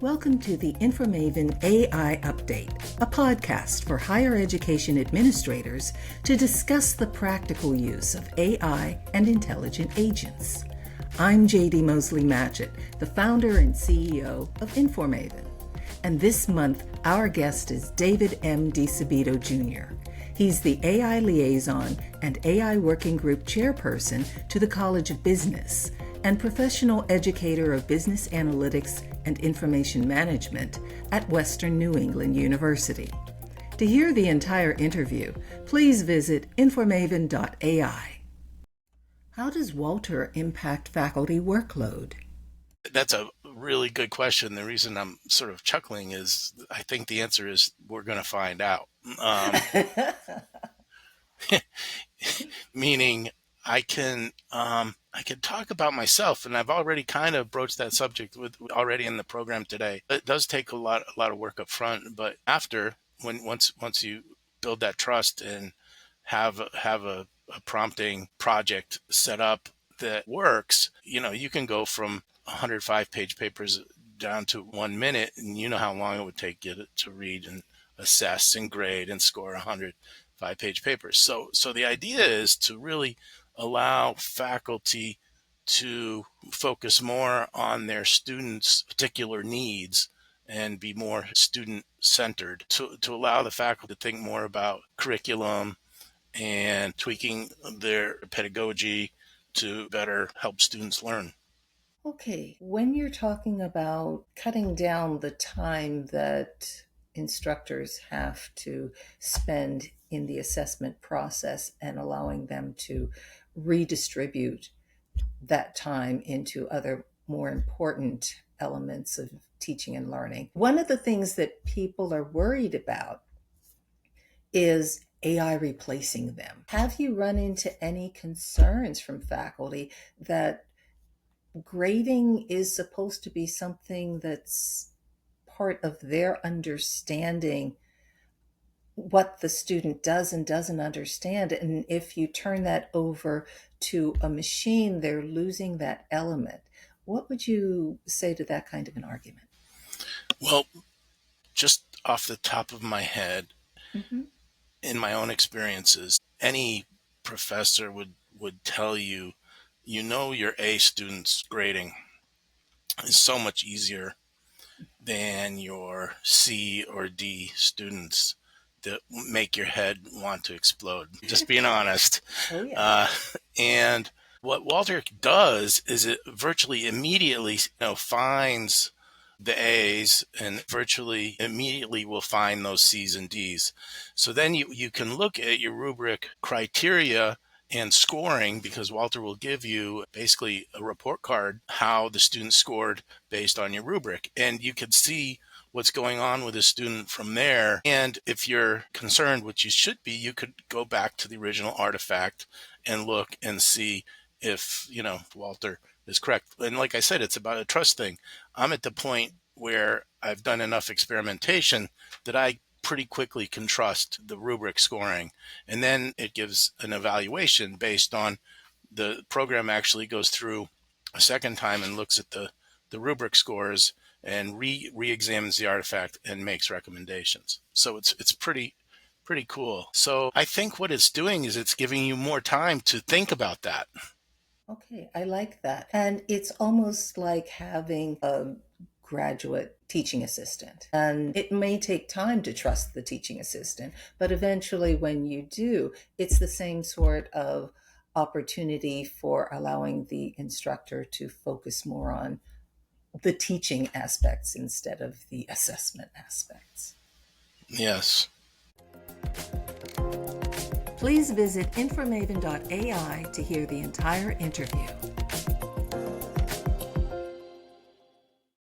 Welcome to the InforMaven AI Update, a podcast for higher education administrators to discuss the practical use of AI and intelligent agents. I'm Mosley-Matchett, the founder and CEO of InforMaven. And this month, our guest is David M DiSabito Jr. He's the AI Liaison and AI Working Group Chairperson to the College of Business and Professional Educator of Business Analytics and Information Management at Western New England University. To hear the entire interview, please visit InforMaven.ai. How does Walter impact faculty workload? That's a really good question. The reason I'm sort of chuckling is I think the answer is we're going to find out. Meaning I can talk about myself, and I've already kind of broached that subject already in the program today. It does take a lot of work up front, but after, once you build that trust and have a prompting project set up that works, you can go from 105-page papers down to 1 minute, and you know how long it would take you to read and assess and grade and score 105-page papers. So the idea is to really allow faculty to focus more on their students' particular needs and be more student-centered, to allow the faculty to think more about curriculum and tweaking their pedagogy to better help students learn. Okay, when you're talking about cutting down the time that instructors have to spend in the assessment process and allowing them to redistribute that time into other more important elements of teaching and learning, one of the things that people are worried about is AI replacing them. Have you run into any concerns from faculty that grading is supposed to be something that's part of their understanding what the student does and doesn't understand? And if you turn that over to a machine, they're losing that element. What would you say to that kind of an argument? Well, just off the top of my head, in my own experiences, any professor would tell you, your A students' grading is so much easier than your C or D students that make your head want to explode. Just being honest. Oh, yeah. And what Walter does is it virtually immediately finds the A's and virtually immediately will find those C's and D's. So then you can look at your rubric criteria and scoring, because Walter will give you basically a report card how the student scored based on your rubric, and you can see what's going on with a student from there. And if you're concerned, which you should be, you could go back to the original artifact and look and see if Walter is correct. And like I said, it's about a trust thing. I'm at the point where I've done enough experimentation that I pretty quickly can trust the rubric scoring. And then it gives an evaluation based on the program actually goes through a second time and looks at the rubric scores and re-examines the artifact and makes recommendations. So it's pretty cool. So I think what it's doing is it's giving you more time to think about that. Okay, I like that. And it's almost like having a graduate teaching assistant. And it may take time to trust the teaching assistant, but eventually when you do, it's the same sort of opportunity for allowing the instructor to focus more on the teaching aspects instead of the assessment aspects. Yes. Please visit InforMaven.ai to hear the entire interview.